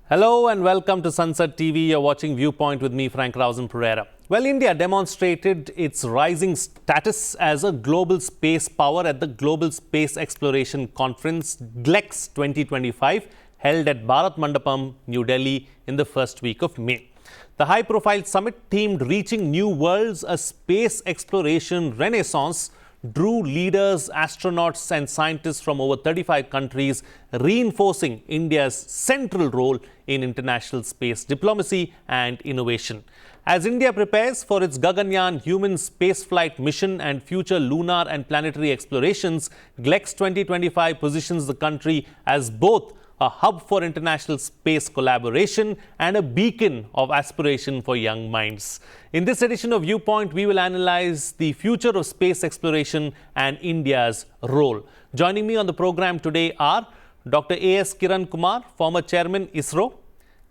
Hello and welcome to Sansad TV. You're watching Viewpoint with me, Frank Rausen Pereira. Well, India demonstrated its rising status as a global space power at the Global Space Exploration Conference GLEX 2025 held at Bharat Mandapam, New Delhi in the first week of May. The high-profile summit themed Reaching New Worlds, a Space Exploration Renaissance drew leaders, astronauts and scientists from over 35 countries, reinforcing India's central role in international space diplomacy and innovation. As India prepares for its Gaganyaan human spaceflight mission and future lunar and planetary explorations, GLEX 2025 positions the country as both a hub for international space collaboration and a beacon of aspiration for young minds. In this edition of Viewpoint, we will analyze the future of space exploration and India's role. Joining me on the program today are Dr. A.S. Kiran Kumar, former chairman ISRO,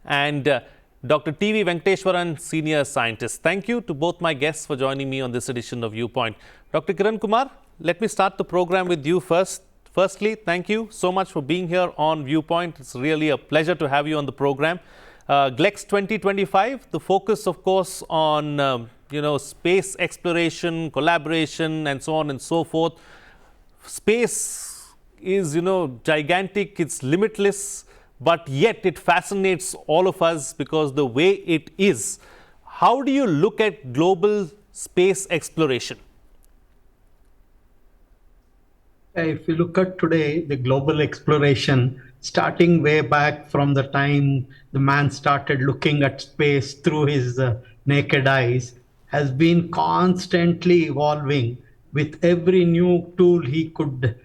and Dr. T.V. Venkateshwaran, senior scientist. Thank you to both my guests for joining me on this edition of Viewpoint. Dr. Kiran Kumar, let me start the program with you first. Firstly, thank you so much for being here on Viewpoint. It's really a pleasure to have you on the program. GLEX 2025, the focus, of course, on space exploration, collaboration, and so on and so forth. Space is, gigantic, it's limitless, but yet it fascinates all of us because the way it is. How do you look at global space exploration? If you look at today, the global exploration, starting way back from the time the man started looking at space through his naked eyes, has been constantly evolving with every new tool he could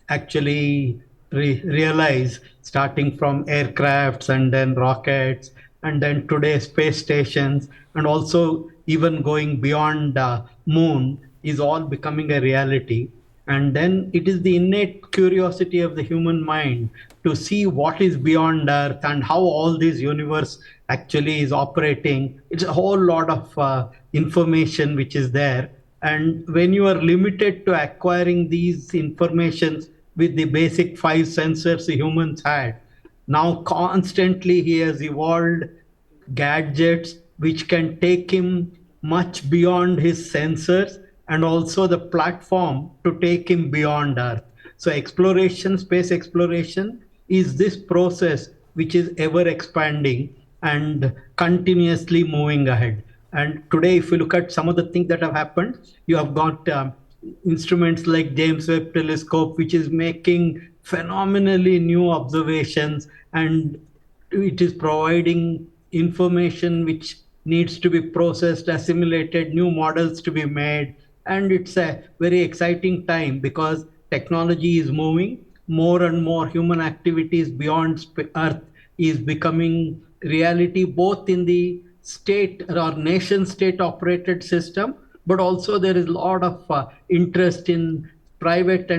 actually realize, starting from aircrafts and then rockets, and then today space stations, and also even going beyond the moon is all becoming a reality. And then it is the innate curiosity of the human mind to see what is beyond Earth and how all this universe actually is operating. It's a whole lot of information which is there. And when you are limited to acquiring these informations with the basic 5 sensors the humans had, now constantly he has evolved gadgets which can take him much beyond his sensors and also the platform to take him beyond Earth. So exploration, space exploration is this process which is ever expanding and continuously moving ahead. And today, if you look at some of the things that have happened, you have got instruments like James Webb Telescope, which is making phenomenally new observations, and it is providing information which needs to be processed, assimilated, new models to be made. And it's a very exciting time because technology is moving, more and more human activities beyond Earth is becoming reality, both in the state or nation state operated system, but also there is a lot of interest in private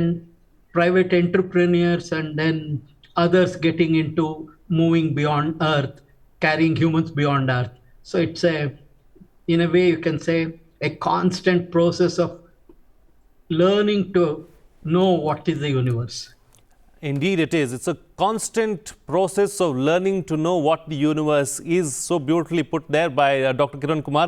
entrepreneurs and then others getting into moving beyond Earth, carrying humans beyond Earth. So it's in a way you can say, a constant process of learning to know what is the universe. Indeed, it is. It's a constant process of learning to know what the universe is. So beautifully put there by Dr. Kiran Kumar.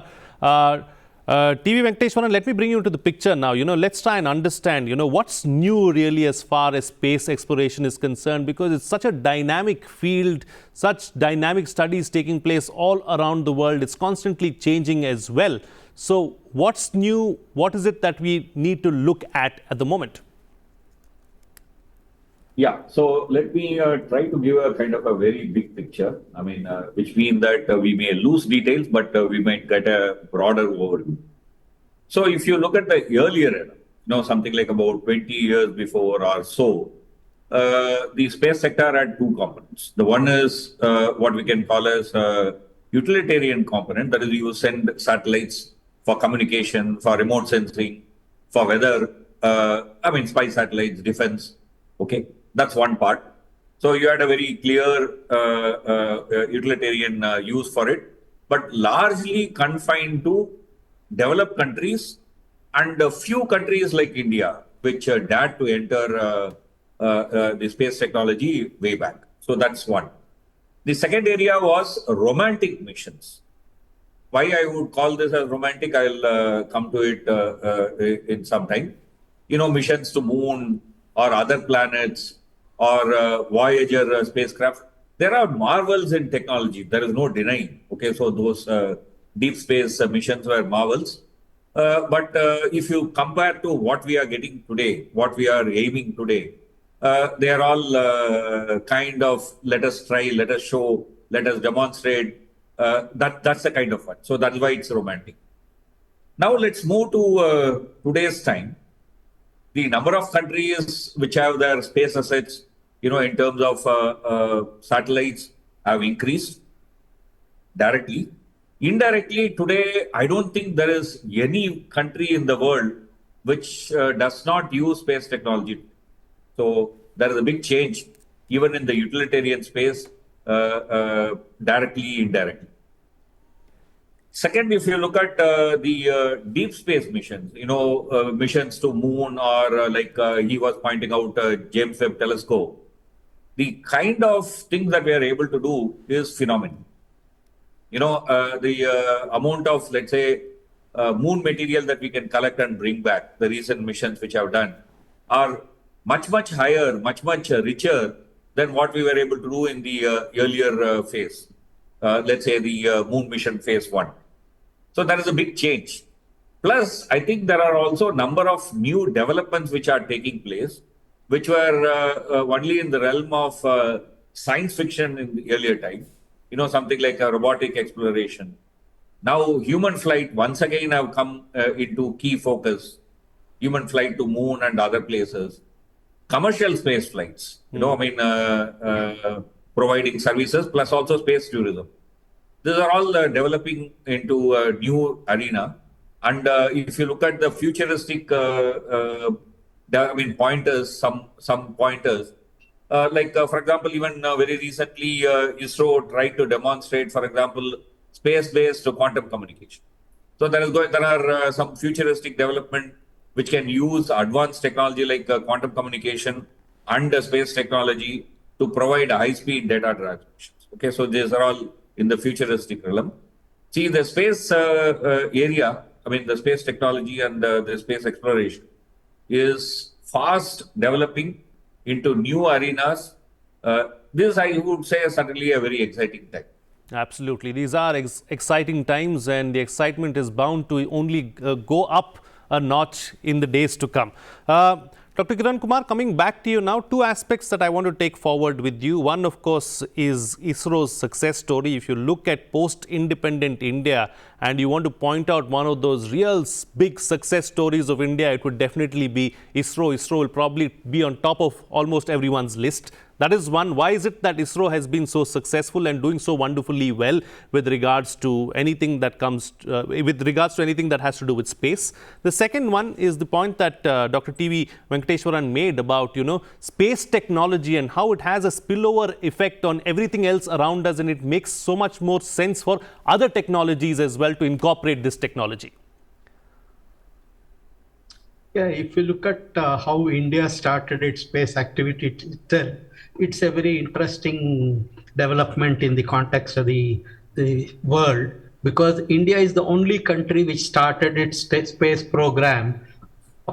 T.V. Venkateshwaran, let me bring you into the picture now. Let's try and understand, what's new really as far as space exploration is concerned, because it's such a dynamic field, such dynamic studies taking place all around the world. It's constantly changing as well. So what's new? What is it that we need to look at the moment? Yeah, so let me try to give a kind of a very big picture. I mean, which means that we may lose details, but we might get a broader overview. So if you look at the earlier era, something like about 20 years before or so, the space sector had two components. The one is what we can call as a utilitarian component, that is you send satellites for communication, for remote sensing, for weather, spy satellites, defense, okay? That's one part. So you had a very clear utilitarian use for it, but largely confined to developed countries and a few countries like India, which dared to enter the space technology way back. So that's one. The second area was romantic missions. Why I would call this as romantic, I'll come to it in some time. Missions to moon or other planets or Voyager spacecraft. There are marvels in technology. There is no denying. Okay, so those deep space missions were marvels. But if you compare to what we are getting today, what we are aiming today, they are all kind of let us try, let us show, let us demonstrate. That's the kind of one. So that's why it's romantic. Now let's move to today's time. The number of countries which have their space assets, in terms of satellites, have increased directly. Indirectly, today, I don't think there is any country in the world which does not use space technology. So there is a big change, even in the utilitarian space, directly, indirectly. Second, if you look at the deep space missions, missions to moon or he was pointing out James Webb Telescope, the kind of things that we are able to do is phenomenal. The amount of, let's say, moon material that we can collect and bring back, the recent missions which have done, are much, much higher, much, much richer than what we were able to do in the earlier phase. Let's say the moon mission phase 1. So that is a big change. Plus, I think there are also a number of new developments which are taking place, which were only in the realm of science fiction in the earlier time. Something like a robotic exploration. Now, human flight once again have come into key focus. Human flight to moon and other places. Commercial space flights, providing services plus also space tourism. These are all developing into a new arena. And if you look at the futuristic pointers, some pointers, for example, even very recently, ISRO tried to demonstrate, for example, space-based quantum communication. So there are some futuristic development which can use advanced technology like quantum communication and space technology to provide high-speed data transmissions. Okay, so these are all in the futuristic realm. See, the space area, the space technology and the space exploration is fast developing into new arenas. This, I would say, is certainly a very exciting time. Absolutely. These are exciting times, and the excitement is bound to only go up a notch in the days to come. Dr. Kiran Kumar, coming back to you now, two aspects that I want to take forward with you. One, of course, is ISRO's success story. If you look at post-independent India and you want to point out one of those real big success stories of India, it would definitely be ISRO. ISRO will probably be on top of almost everyone's list. That is one. Why is it that ISRO has been so successful and doing so wonderfully well with regards to anything that anything that has to do with space? The second one is the point that Dr. T.V. Venkateswaran made about, space technology and how it has a spillover effect on everything else around us, and it makes so much more sense for other technologies as well to incorporate this technology. Yeah, if you look at how India started its space activity itself, it's a very interesting development in the context of the world, because India is the only country which started its space program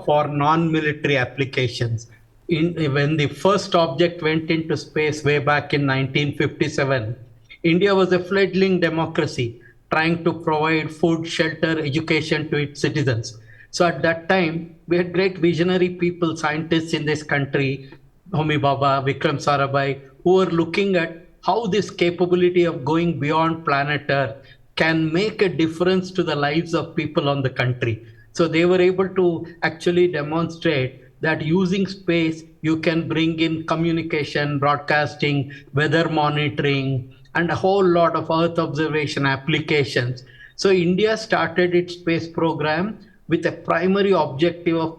for non-military applications. When the first object went into space way back in 1957, India was a fledgling democracy trying to provide food, shelter, education to its citizens. So at that time, we had great visionary people, scientists in this country, Homi Bhabha, Vikram Sarabhai, who were looking at how this capability of going beyond planet Earth can make a difference to the lives of people on the country. So they were able to actually demonstrate that using space, you can bring in communication, broadcasting, weather monitoring, and a whole lot of Earth observation applications. So India started its space program with a primary objective of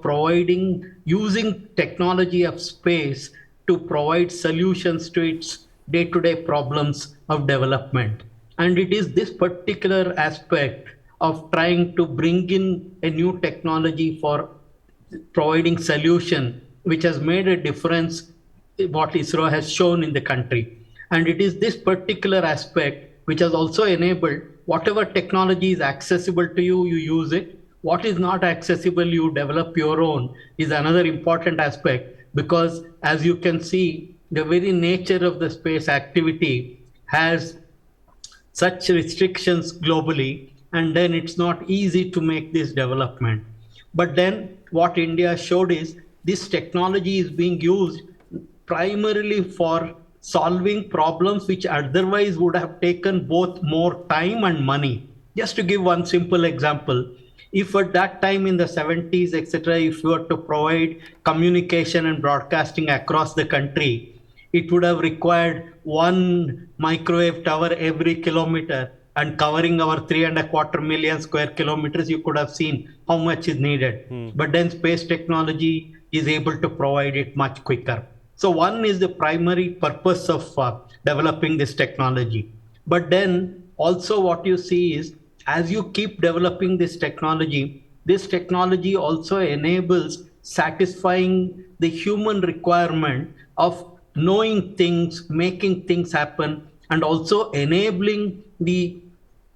using technology of space to provide solutions to its day-to-day problems of development. And it is this particular aspect of trying to bring in a new technology for providing solution which has made a difference in what ISRO has shown in the country. And it is this particular aspect which has also enabled whatever technology is accessible to you, you use it. What is not accessible, you develop your own, is another important aspect, because as you can see, the very nature of the space activity has such restrictions globally, and then it's not easy to make this development. But then what India showed is this technology is being used primarily for solving problems which otherwise would have taken both more time and money. Just to give one simple example, if at that time in the 70s, etc., if you were to provide communication and broadcasting across the country, it would have required one microwave tower every kilometer, and covering our 3.25 million square kilometers, you could have seen how much is needed. But then space technology is able to provide it much quicker. So one is the primary purpose of developing this technology. But then also what you see is, as you keep developing this technology also enables satisfying the human requirement of knowing things, making things happen, and also enabling the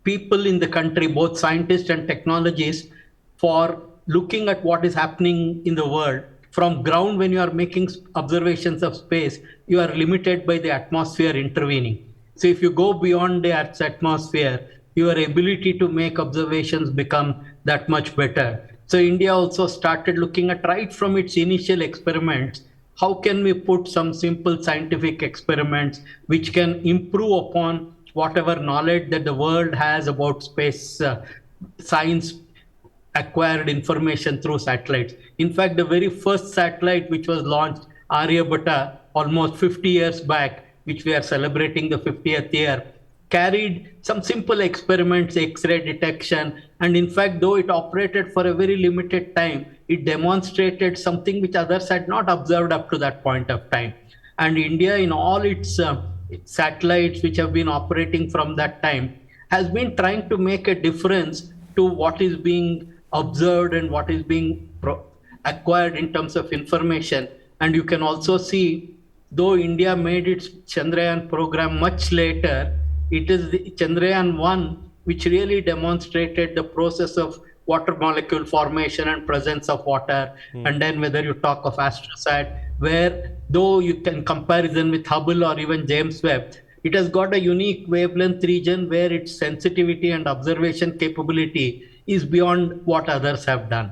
people in the country, both scientists and technologists, for looking at what is happening in the world. From ground, when you are making observations of space, you are limited by the atmosphere intervening. So if you go beyond the Earth's atmosphere, your ability to make observations become that much better. So India also started looking at, right from its initial experiments, how can we put some simple scientific experiments which can improve upon whatever knowledge that the world has about space science, acquired information through satellites. In fact, the very first satellite which was launched, Aryabhatta, almost 50 years back, which we are celebrating the 50th year, carried some simple experiments, X-ray detection, and in fact, though it operated for a very limited time, it demonstrated something which others had not observed up to that point of time. And India, in all its satellites which have been operating from that time, has been trying to make a difference to what is being observed and what is being acquired in terms of information. And you can also see, though India made its Chandrayaan program much later, it is the Chandrayaan 1 which really demonstrated the process of water molecule formation and presence of water. And then whether you talk of astrosat, where though you can comparison with Hubble or even James Webb, it has got a unique wavelength region where its sensitivity and observation capability is beyond what others have done.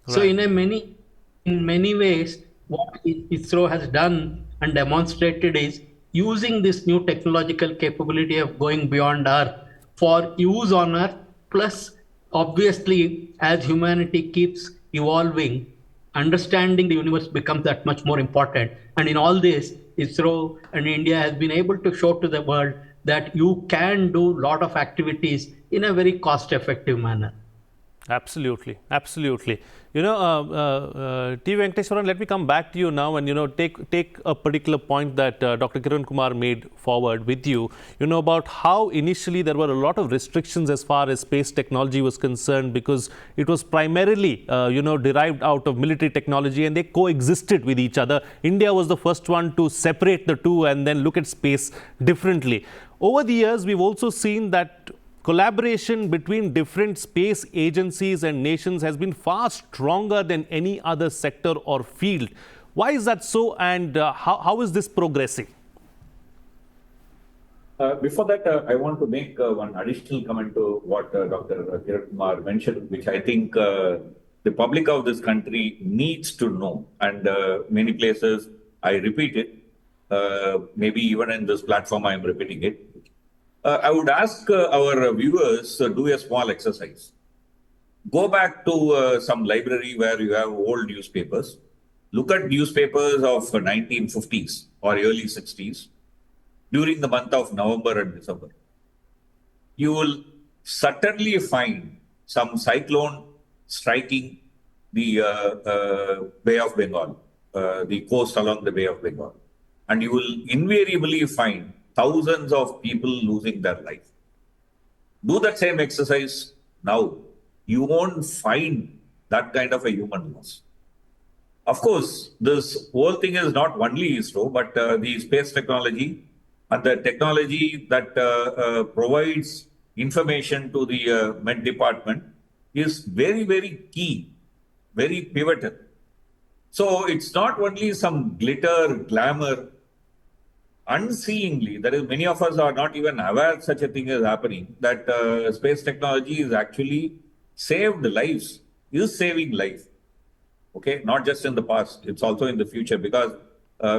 So Right. in many ways, what ISRO has done and demonstrated is using this new technological capability of going beyond Earth for use on Earth, plus obviously as humanity keeps evolving, understanding the universe becomes that much more important. And in all this, ISRO and India has been able to show to the world that you can do a lot of activities in a very cost-effective manner. Absolutely, absolutely. T. Venkateswaran, let me come back to you now and take a particular point that Dr. Kiran Kumar made forward with you. About how initially there were a lot of restrictions as far as space technology was concerned, because it was primarily derived out of military technology, and they coexisted with each other. India was the first one to separate the two and then look at space differently. Over the years, we've also seen that collaboration between different space agencies and nations has been far stronger than any other sector or field. Why is that so, and how is this progressing? Before that, I want to make one additional comment to what Dr. Kiran Kumar mentioned, which I think the public of this country needs to know. And many places I repeat it, maybe even in this platform I am repeating it. I would ask our viewers to do a small exercise. Go back to some library where you have old newspapers. Look at newspapers of 1950s or early 60s during the month of November and December. You will certainly find some cyclone striking the Bay of Bengal, the coast along the Bay of Bengal. And you will invariably find thousands of people losing their life. Do that same exercise now. You won't find that kind of a human loss. Of course, this whole thing is not only ISRO, but the space technology and the technology that provides information to the Met Department is very, very key, very pivotal. So it's not only some glitter, glamour, unseeingly, that is, many of us are not even aware such a thing is happening, that space technology is actually saved lives, is saving life. Okay, not just in the past, it's also in the future, because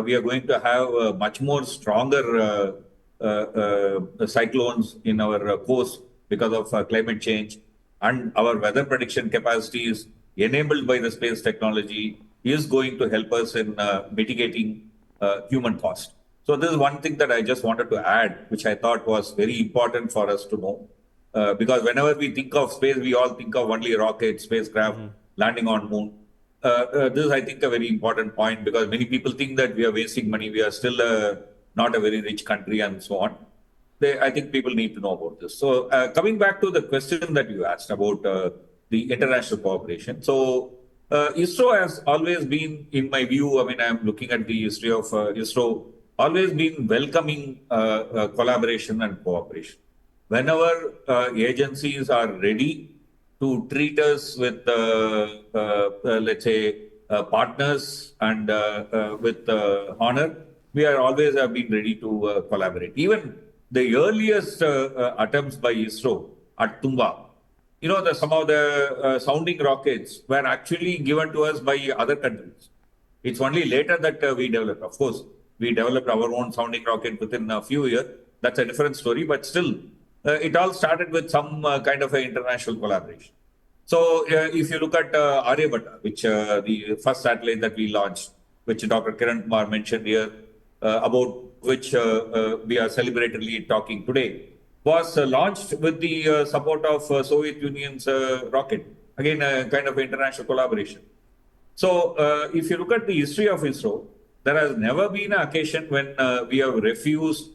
we are going to have much more stronger cyclones in our coast because of climate change, and our weather prediction capacities enabled by the space technology is going to help us in mitigating human cost. So this is one thing that I just wanted to add, which I thought was very important for us to know. Because whenever we think of space, we all think of only rockets, spacecraft, landing on moon. This is, I think, a very important point, because many people think that we are wasting money. We are still not a very rich country and so on. I think people need to know about this. So coming back to the question that you asked about the international cooperation. So ISRO has always been, in my view, I mean, I'm looking at the history of ISRO, always been welcoming collaboration and cooperation. Whenever agencies are ready to treat us with, let's say, partners and with honor, we are always have been ready to collaborate. Even the earliest attempts by ISRO at Tumba, you know, some of the sounding rockets were actually given to us by other countries. It's only later that we developed. Of course, we developed our own sounding rocket within a few years. That's a different story, but still, it all started with some kind of an international collaboration. So if you look at Aryabhatta, which the first satellite that we launched, which Dr. Kiran Kumar mentioned here, about which we are celebratedly talking today, was launched with the support of Soviet Union's rocket. Again, a kind of international collaboration. So if you look at the history of ISRO, there has never been an occasion when we have refused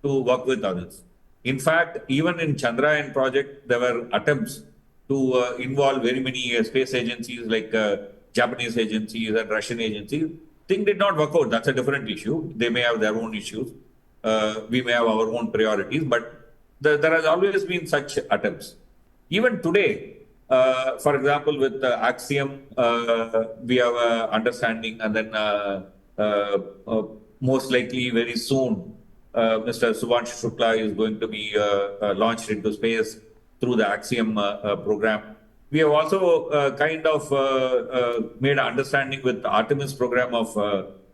to work with others. In fact, even in Chandrayaan project, there were attempts to involve very many space agencies like Japanese agencies and Russian agencies. Thing did not work out. That's a different issue. They may have their own issues. We may have our own priorities, but there has always been such attempts. Even today, for example, with Axiom, we have understanding, and then most likely very soon, Mr. Subhanshu Shukla is going to be launched into space through the Axiom program. We have also kind of made an understanding with the Artemis program of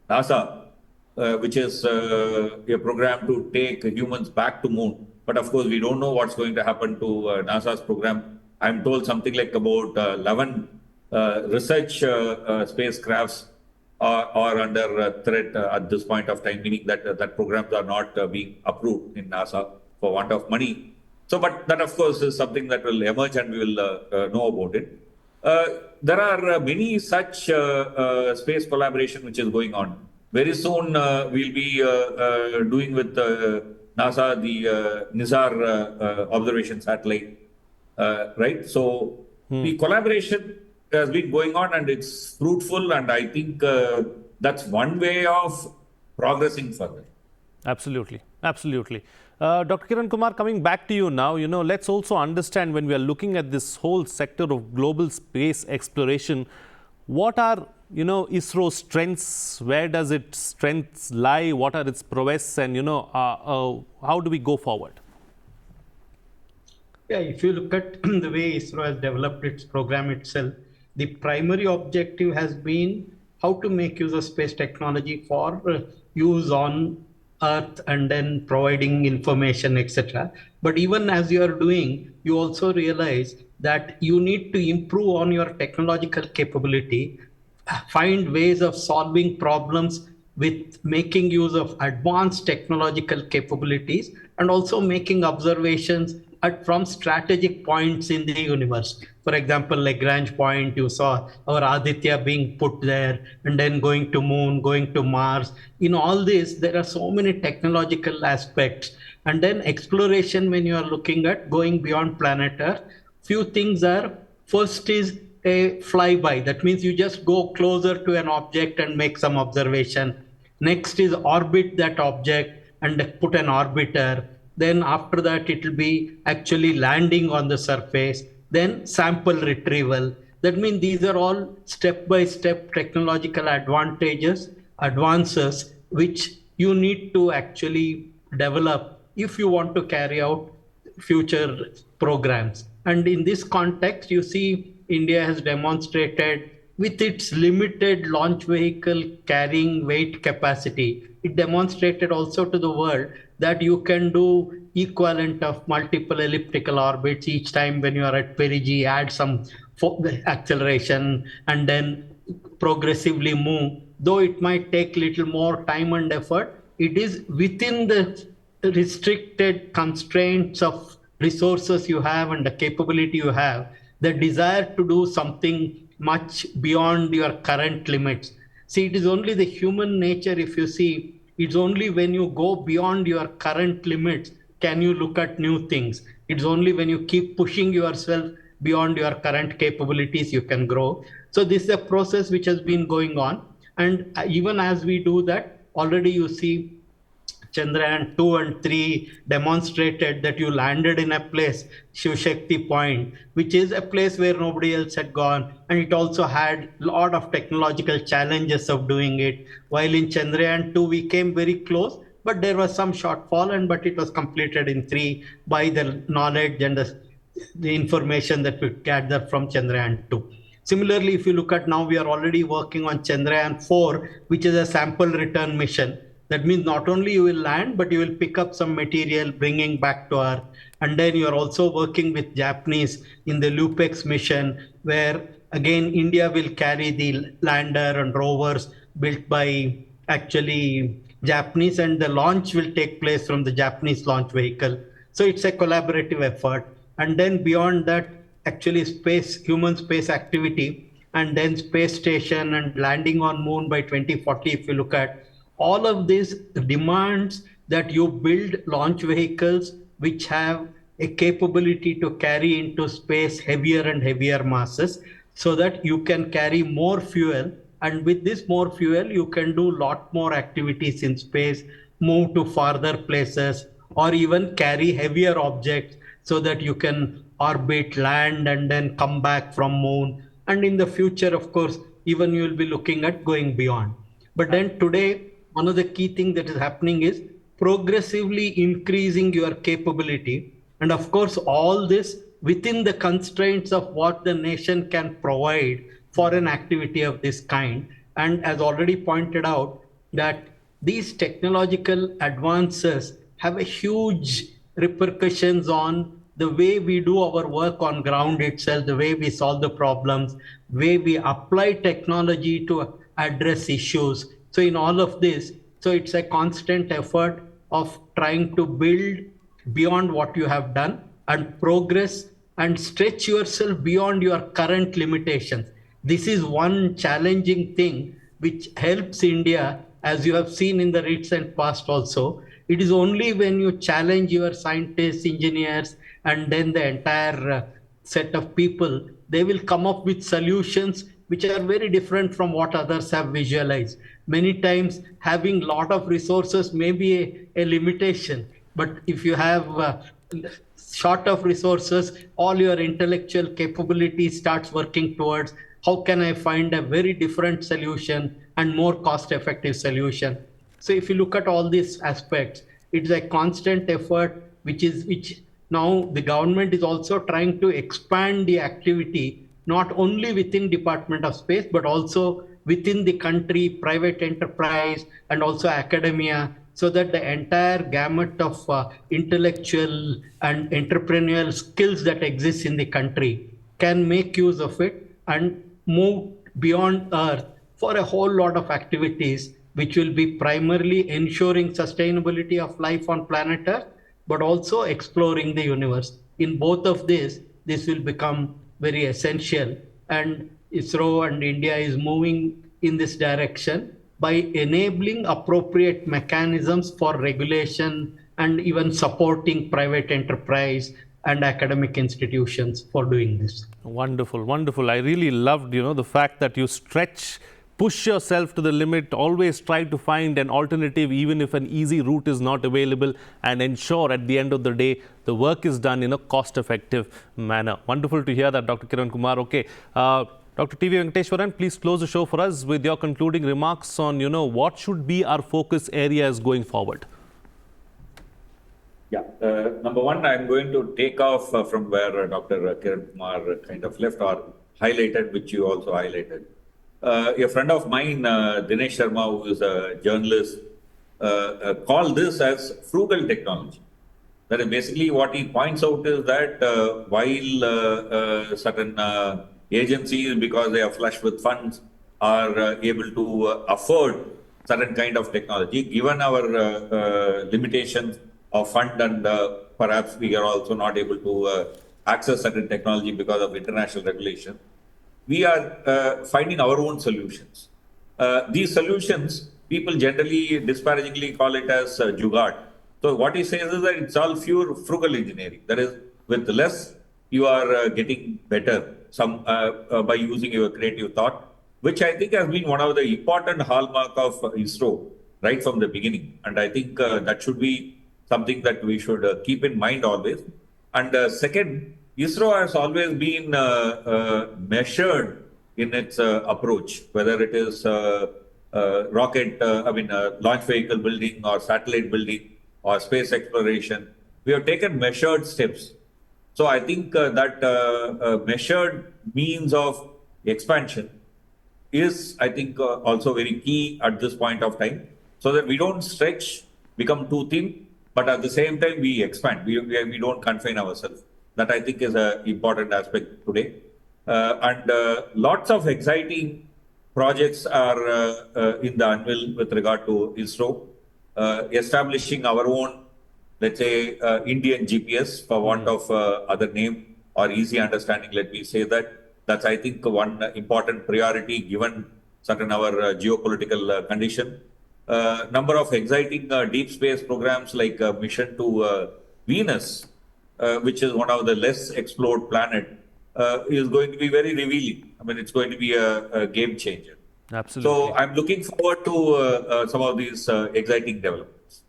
NASA, which is a program to take humans back to moon. But of course, we don't know what's going to happen to NASA's program. I'm told something like about 11 research spacecrafts are under threat at this point of time, meaning that programs are not being approved in NASA for want of money. So, but that of course is something that will emerge, and we will know about it. There are many such space collaboration which is going on. Very soon we'll be doing with NASA the NISAR observation satellite, right? So the collaboration has been going on, and it's fruitful, and I think that's one way of progressing further. Absolutely, absolutely. Dr. Kiran Kumar, coming back to you now, let's also understand, when we are looking at this whole sector of global space exploration, what are, ISRO's strengths? Where does its strengths lie? What are its prowess? And, how do we go forward? Yeah, if you look at the way ISRO has developed its program itself, the primary objective has been how to make use of space technology for use on Earth and then providing information, etc. But even as you are doing, you also realize that you need to improve on your technological capability, find ways of solving problems with making use of advanced technological capabilities, and also making observations from strategic points in the universe. For example, Lagrange point, you saw our Aditya being put there, and then going to moon, going to Mars. In all this, there are so many technological aspects. And then exploration, when you are looking at going beyond planet Earth, few things are, first is a flyby. That means you just go closer to an object and make some observation. Next is orbit that object. and put an orbiter. Then after that, it will be actually landing on the surface, then sample retrieval. That means these are all step-by-step technological advances, which you need to actually develop if you want to carry out future programs. And in this context, you see India has demonstrated with its limited launch vehicle carrying weight capacity, it demonstrated also to the world that you can do equivalent of multiple elliptical orbits each time when you are at perigee, add some acceleration and then progressively move. Though it might take little more time and effort, it is within the restricted constraints of resources you have and the capability you have, the desire to do something much beyond your current limits. See, it is only the human nature, if you see, it's only when you go beyond your current limits can you look at new things. It's only when you keep pushing yourself beyond your current capabilities you can grow. So this is a process which has been going on. And even as we do that, already you see Chandrayaan 2 and 3 demonstrated that you landed in a place, Shiv Shakti Point, which is a place where nobody else had gone. And it also had a lot of technological challenges of doing it. While in Chandrayaan 2, we came very close, but there was some shortfall, but it was completed in 3 by the knowledge and the information that we gathered from Chandrayaan 2. Similarly, if you look at now, we are already working on Chandrayaan 4, which is a sample return mission. That means not only you will land, but you will pick up some material, bringing back to Earth. And then you are also working with Japanese in the LUPEX mission, where again, India will carry the lander and rovers built by actually Japanese, and the launch will take place from the Japanese launch vehicle. So it's a collaborative effort. And then beyond that, actually human space activity, and then space station and landing on moon by 2040, if you look at, all of this demands that you build launch vehicles which have a capability to carry into space heavier and heavier masses so that you can carry more fuel. And with this more fuel, you can do a lot more activities in space, move to farther places, or even carry heavier objects so that you can orbit, land, and then come back from moon. And in the future, of course, even you will be looking at going beyond. But then today, one of the key things that is happening is progressively increasing your capability. And of course, all this within the constraints of what the nation can provide for an activity of this kind. And as already pointed out, that these technological advances have a huge repercussions on the way we do our work on ground itself, the way we solve the problems, way we apply technology to address issues. So in all of this, so it's a constant effort of trying to build beyond what you have done and progress and stretch yourself beyond your current limitations. This is one challenging thing which helps India, as you have seen in the recent past also. It is only when you challenge your scientists, engineers, and then the entire set of people, they will come up with solutions which are very different from what others have visualized. Many times having a lot of resources may be a limitation, but if you have short of resources, all your intellectual capability starts working towards how can I find a very different solution and more cost-effective solution. So if you look at all these aspects, it's a constant effort, which now the government is also trying to expand the activity, not only within Department of Space, but also within the country, private enterprise, and also academia, so that the entire gamut of intellectual and entrepreneurial skills that exist in the country can make use of it and move beyond Earth for a whole lot of activities, which will be primarily ensuring sustainability of life on planet Earth, but also exploring the universe. In both of this will become very essential. And ISRO and India is moving in this direction by enabling appropriate mechanisms for regulation and even supporting private enterprise and academic institutions for doing this. Wonderful, wonderful. I really loved, the fact that you stretch push yourself to the limit, always try to find an alternative even if an easy route is not available, and ensure at the end of the day the work is done in a cost-effective manner. Wonderful to hear that, Dr. Kiran Kumar. Okay, Dr. T.V. Venkateshwaran, please close the show for us with your concluding remarks on, what should be our focus areas going forward. Yeah, number one, I'm going to take off from where Dr. Kiran Kumar kind of left or highlighted, which you also highlighted. A friend of mine, Dinesh Sharma, who is a journalist, called this as frugal technology. That is basically what he points out is that while certain agencies, because they are flush with funds, are able to afford certain kind of technology, given our limitations of fund and perhaps we are also not able to access certain technology because of international regulation, we are finding our own solutions. These solutions, people generally disparagingly call it as jugaad. So what he says is that it's all pure frugal engineering. That is, with less, you are getting better by using your creative thought, which I think has been one of the important hallmark of ISRO right from the beginning. And I think that should be something that we should keep in mind always. And second, ISRO has always been measured in its approach, whether it is rocket, launch vehicle building or satellite building or space exploration. We have taken measured steps. So I think that measured means of expansion is, I think, also very key at this point of time, so that we don't stretch, become too thin, but at the same time we expand. We don't confine ourselves. That I think is an important aspect today. And lots of exciting projects are in the anvil with regard to ISRO, establishing our own, let's say, Indian GPS, for want of other name or easy understanding, let me say that. That's, I think, one important priority given certain our geopolitical condition. Number of exciting deep space programs like mission to Venus, which is one of the less explored planet, is going to be very revealing. I mean, it's going to be a game changer. Absolutely. So I'm looking forward to some of these exciting developments.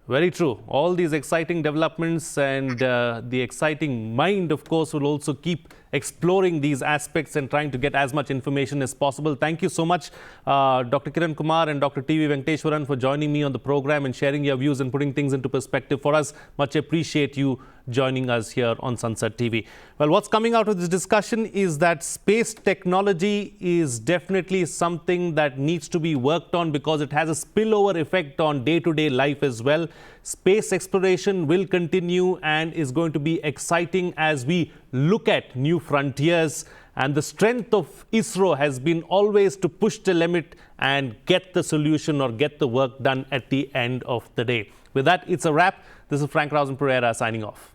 Very true. All these exciting developments and the exciting mind, of course, will also keep exploring these aspects and trying to get as much information as possible. Thank you so much, Dr. Kiran Kumar and Dr. T.V. Venkateshwaran, for joining me on the program and sharing your views and putting things into perspective for us. Much appreciate you joining us here on Sansad TV. Well, what's coming out of this discussion is that space technology is definitely something that needs to be worked on because it has a spillover effect on day-to-day life as well. Space exploration will continue and is going to be exciting as we look at new frontiers. And the strength of ISRO has been always to push the limit and get the solution or get the work done at the end of the day. With that, it's a wrap. This is Frank Rausen Pereira signing off.